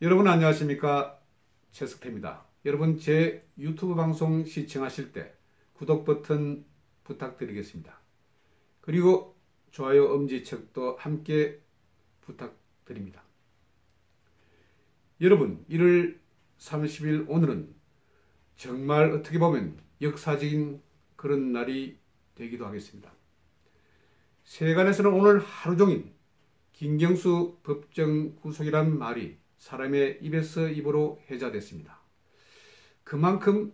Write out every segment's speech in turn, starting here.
여러분 안녕하십니까? 최석태입니다. 여러분 제 유튜브 방송 시청하실 때 구독 버튼 부탁드리겠습니다. 그리고 좋아요 엄지척도 함께 부탁드립니다. 여러분 1월 30일 오늘은 정말 어떻게 보면 역사적인 그런 날이 되기도 하겠습니다. 세간에서는 오늘 하루 종일 김경수 법정 구속이란 말이 사람의 입에서 입으로 회자됐습니다. 그만큼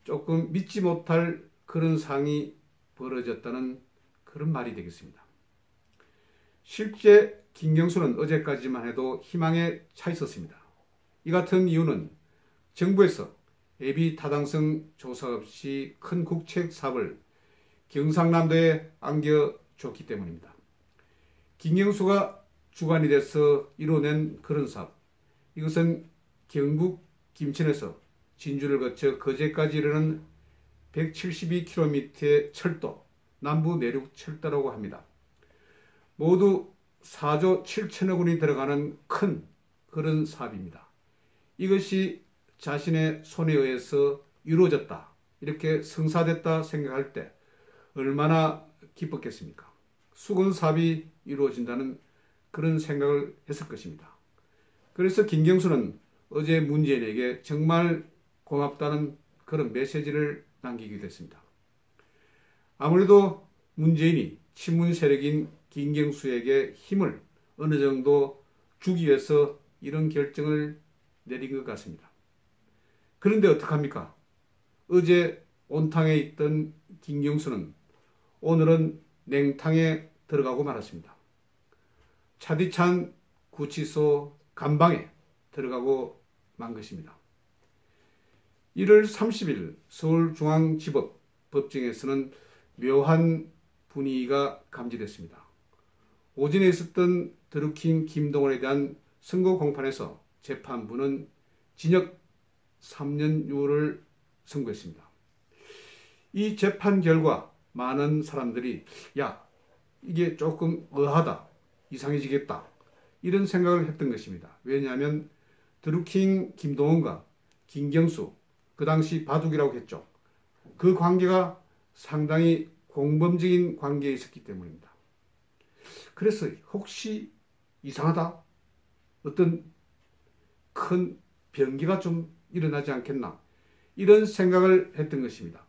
조금 믿지 못할 그런 상황이 벌어졌다는 그런 말이 되겠습니다. 실제 김경수는 어제까지만 해도 희망에 차 있었습니다. 이 같은 이유는 정부에서 예비 타당성 조사 없이 큰 국책 사업을 경상남도에 안겨줬기 때문입니다. 김경수가 주관이 돼서 이뤄낸 그런 사업, 이것은 경북 김천에서 진주를 거쳐 거제까지 이르는 172km의 철도, 남부 내륙 철도라고 합니다. 모두 4조 7천억 원이 들어가는 큰 그런 사업입니다. 이것이 자신의 손에 의해서 이루어졌다, 이렇게 성사됐다 생각할 때 얼마나 기뻤겠습니까? 수건 사업이 이루어진다는 그런 생각을 했을 것입니다. 그래서 김경수는 어제 문재인에게 정말 고맙다는 그런 메시지를 남기기도 했습니다. 아무래도 문재인이 친문 세력인 김경수에게 힘을 어느 정도 주기 위해서 이런 결정을 내린 것 같습니다. 그런데 어떡합니까? 어제 온탕에 있던 김경수는 오늘은 냉탕에 들어가고 말았습니다. 차디찬 구치소 감방에 들어가고 만 것입니다. 1월 30일 서울중앙지법 법정에서는 묘한 분위기가 감지됐습니다. 오전에 있었던 드루킹 김동원에 대한 선고 공판에서 재판부는 징역 3년 유월을 선고했습니다. 이 재판 결과 많은 사람들이 이게 조금 의아하다, 이상해지겠다, 이런 생각을 했던 것입니다. 왜냐하면 드루킹 김동원과 김경수, 그 당시 바둑이라고 했죠. 그 관계가 상당히 공범적인 관계에 있었기 때문입니다. 그래서 혹시 이상하다, 어떤 큰 변기가 좀 일어나지 않겠나, 이런 생각을 했던 것입니다.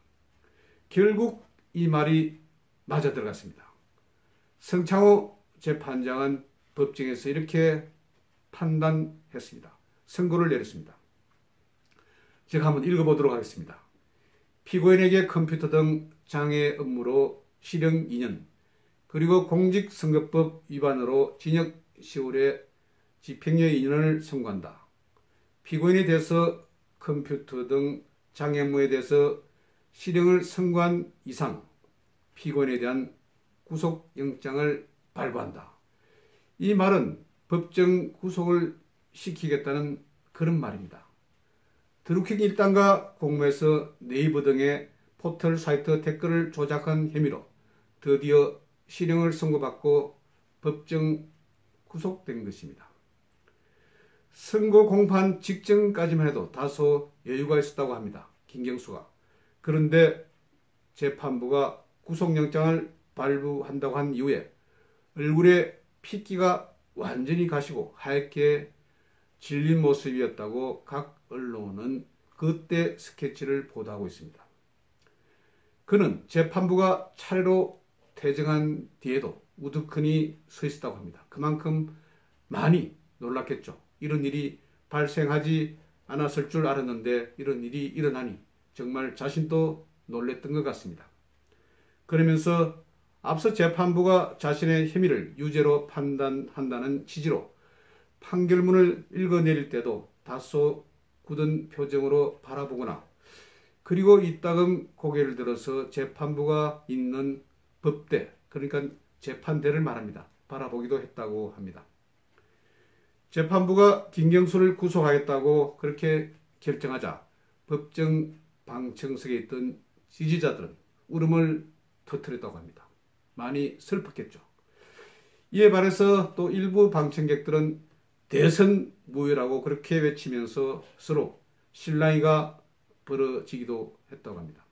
결국 이 말이 맞아 들어갔습니다. 성창호 재판장은 법정에서 이렇게 판단했습니다. 선고를 내렸습니다. 제가 한번 읽어보도록 하겠습니다. 피고인에게 컴퓨터 등 장애 업무로 실형 2년, 그리고 공직선거법 위반으로 징역 10월에 집행유예 2년을 선고한다. 피고인에 대해서 컴퓨터 등 장애 업무에 대해서 실형을 선고한 이상 피고인에 대한 구속영장을 발부한다. 이 말은 법정 구속을 시키겠다는 그런 말입니다. 드루킹 일당과 공모해서 네이버 등의 포털 사이트 댓글을 조작한 혐의로 드디어 실형을 선고받고 법정 구속된 것입니다. 선고 공판 직전까지만 해도 다소 여유가 있었다고 합니다. 김경수가. 그런데 재판부가 구속영장을 발부한다고 한 이후에 얼굴에 핏기가 완전히 가시고 하얗게 질린 모습이었다고 각 언론은 그때 스케치를 보도하고 있습니다. 그는 재판부가 차례로 퇴정한 뒤에도 우두커니 서 있었다고 합니다. 그만큼 많이 놀랐겠죠. 이런 일이 발생하지 않았을 줄 알았는데 이런 일이 일어나니 정말 자신도 놀랬던 것 같습니다. 그러면서 앞서 재판부가 자신의 혐의를 유죄로 판단한다는 취지로 판결문을 읽어내릴 때도 다소 굳은 표정으로 바라보거나, 그리고 이따금 고개를 들어서 재판부가 있는 법대, 그러니까 재판대를 말합니다. 바라보기도 했다고 합니다. 재판부가 김경수를 구속하겠다고 그렇게 결정하자 법정 방청석에 있던 지지자들은 울음을 터뜨렸다고 합니다. 많이 슬펐겠죠. 이에 반해서 또 일부 방청객들은 대선 무효라고 그렇게 외치면서 서로 실랑이가 벌어지기도 했다고 합니다.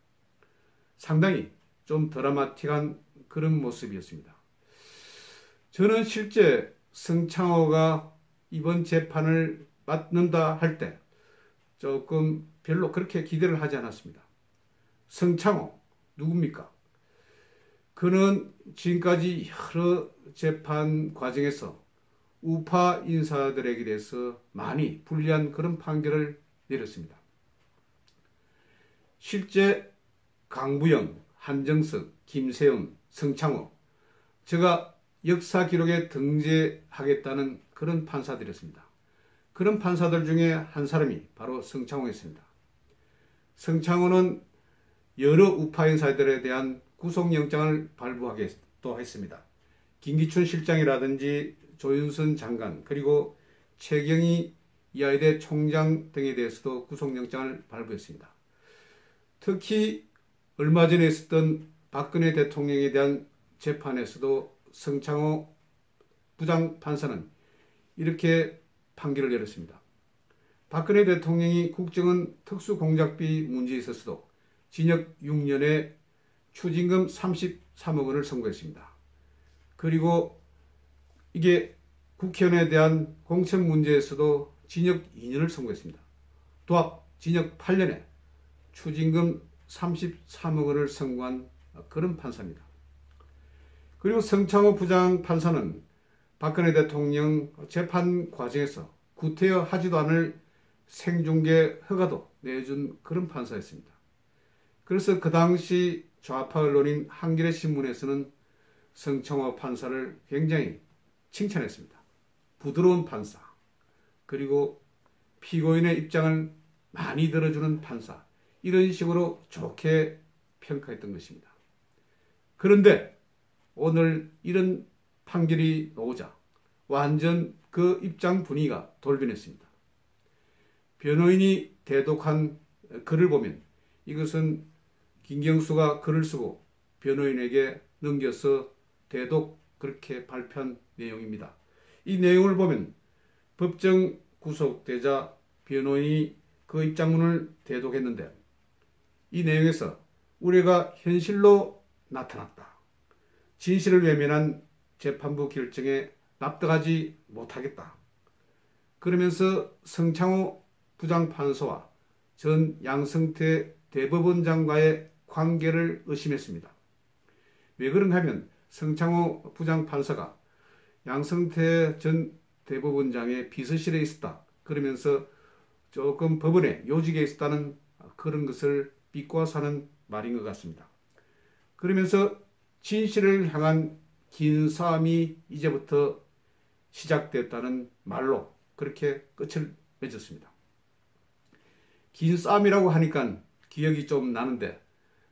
상당히 좀 드라마틱한 그런 모습이었습니다. 저는 실제 성창호가 이번 재판을 맡는다 할 때 조금 별로 그렇게 기대를 하지 않았습니다. 성창호 누굽니까? 그는 지금까지 여러 재판 과정에서 우파 인사들에게 대해서 많이 불리한 그런 판결을 내렸습니다. 실제 강부영, 한정석, 김세훈, 성창호, 제가 역사 기록에 등재하겠다는 그런 판사들이었습니다. 그런 판사들 중에 한 사람이 바로 성창호였습니다. 성창호는 여러 우파 인사들에 대한 구속영장을 발부하기도 했습니다. 김기춘 실장이라든지 조윤선 장관, 그리고 최경희 이화여대 총장 등에 대해서도 구속영장을 발부했습니다. 특히 얼마 전에 있었던 박근혜 대통령에 대한 재판에서도 성창호 부장판사는 이렇게 판결을 내렸습니다. 박근혜 대통령이 국정원 특수공작비 문제에 있어서도 징역 6년에 추징금 33억 원을 선고했습니다. 그리고 이게 국회의원에 대한 공천 문제에서도 징역 2년을 선고했습니다. 도합 징역 8년에 추징금 33억 원을 선고한 그런 판사입니다. 그리고 성창호 부장판사는 박근혜 대통령 재판 과정에서 구태여 하지도 않을 생중계 허가도 내준 그런 판사였습니다. 그래서 그 당시 좌파 언론인 한겨레 신문에서는 성창호 판사를 굉장히 칭찬했습니다. 부드러운 판사, 그리고 피고인의 입장을 많이 들어주는 판사, 이런 식으로 좋게 평가했던 것입니다. 그런데 오늘 이런 판결이 나오자 완전 그 입장 분위기가 돌변했습니다. 변호인이 대독한 글을 보면 이것은 김경수가 글을 쓰고 변호인에게 넘겨서 대독 그렇게 발표한 내용입니다. 이 내용을 보면 법정 구속되자 변호인이 그 입장문을 대독했는데 이 내용에서 우려가 현실로 나타났다. 진실을 외면한 재판부 결정에 납득하지 못하겠다. 그러면서 성창호 부장판사와 전 양성태 대법원장과의 관계를 의심했습니다. 왜 그런가 하면 성창호 부장판사가 양성태 전 대법원장의 비서실에 있었다. 그러면서 조금 법원에 요직에 있었다는 그런 것을 비꼬아서 하는 말인 것 같습니다. 그러면서 진실을 향한 긴 싸움이 이제부터 시작됐다는 말로 그렇게 끝을 맺었습니다. 긴 싸움이라고 하니까 기억이 좀 나는데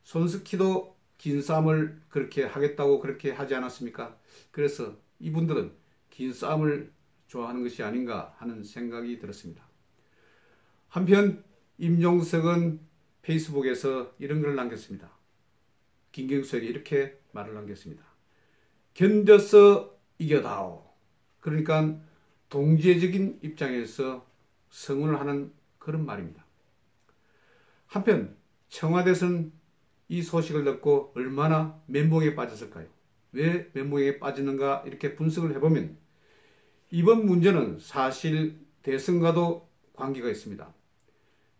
손석희도 긴 싸움을 그렇게 하겠다고 그렇게 하지 않았습니까? 그래서 이분들은 긴 싸움을 좋아하는 것이 아닌가 하는 생각이 들었습니다. 한편 임종석은 페이스북에서 이런 글을 남겼습니다. 김경수에게 이렇게 말을 남겼습니다. 견뎌서 이겨다오. 그러니까 동지애적인 입장에서 성원을 하는 그런 말입니다. 한편 청와대에서는 이 소식을 듣고 얼마나 멘붕에 빠졌을까요? 왜 멘붕에 빠지는가 이렇게 분석을 해보면 이번 문제는 사실 대선과도 관계가 있습니다.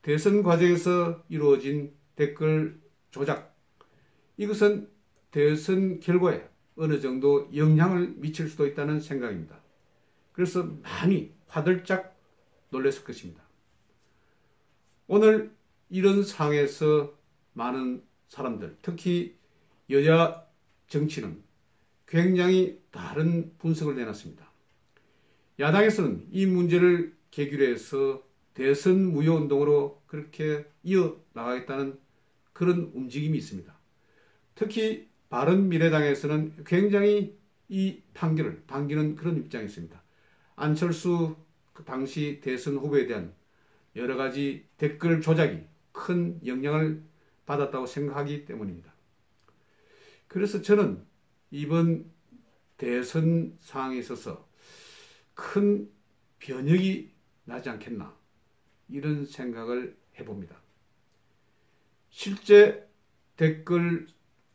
대선 과정에서 이루어진 댓글 조작, 이것은 대선 결과에 어느 정도 영향을 미칠 수도 있다는 생각입니다. 그래서 많이 화들짝 놀랐을 것입니다. 오늘 이런 상황에서 많은 사람들, 특히 여야 정치는 굉장히 다른 분석을 내놨습니다. 야당에서는 이 문제를 계기로 해서 대선 무효운동으로 그렇게 이어나가겠다는 그런 움직임이 있습니다. 특히 바른미래당에서는 굉장히 이 판결을 반기는 그런 입장이 있습니다. 안철수 그 당시 대선 후보에 대한 여러 가지 댓글 조작이 큰 영향을 받았다고 생각하기 때문입니다. 그래서 저는 이번 대선 상황에 있어서 큰 변혁이 나지 않겠나 이런 생각을 해봅니다. 실제 댓글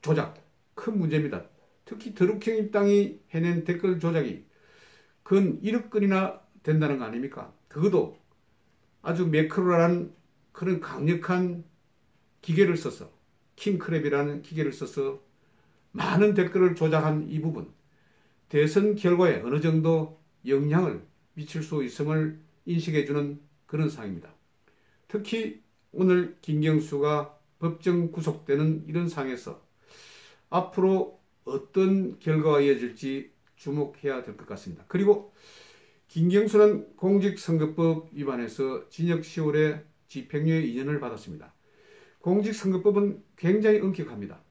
조작 큰 문제입니다. 특히 드루킹 입당이 해낸 댓글 조작이 근 1억 건이나 된다는 거 아닙니까? 그것도 아주 매크로라는 그런 강력한 기계를 써서 킹크랩이라는 기계를 써서 많은 댓글을 조작한 이 부분 대선 결과에 어느 정도 영향을 미칠 수 있음을 인식해주는 그런 사항입니다. 특히 오늘 김경수가 법정 구속되는 이런 상황에서 앞으로 어떤 결과가 이어질지 주목해야 될 것 같습니다. 그리고 김경수는 공직선거법 위반해서 징역 10월에 집행유예 2년을 받았습니다. 공직선거법은 굉장히 엄격합니다.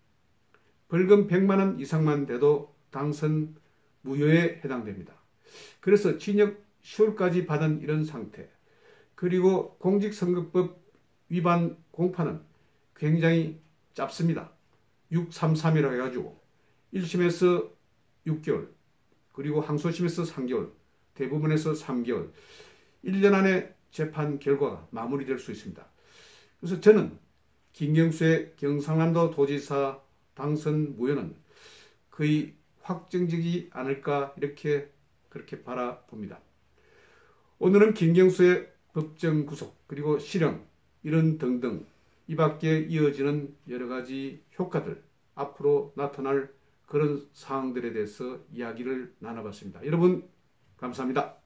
벌금 100만 원 이상만 돼도 당선 무효에 해당됩니다. 그래서 징역 10월까지 받은 이런 상태, 그리고 공직선거법 위반 공판은 굉장히 짧습니다. 633이라고 해가지고 1심에서 6개월, 그리고 항소심에서 3개월, 대부분에서 3개월, 1년 안에 재판 결과가 마무리될 수 있습니다. 그래서 저는 김경수의 경상남도 도지사 당선 무효는 거의 확정적이지 않을까 그렇게 바라봅니다. 오늘은 김경수의 법정 구속 그리고 실형 이런 등등 이 밖에 이어지는 여러 가지 효과들 앞으로 나타날 그런 사항들에 대해서 이야기를 나눠봤습니다. 여러분 감사합니다.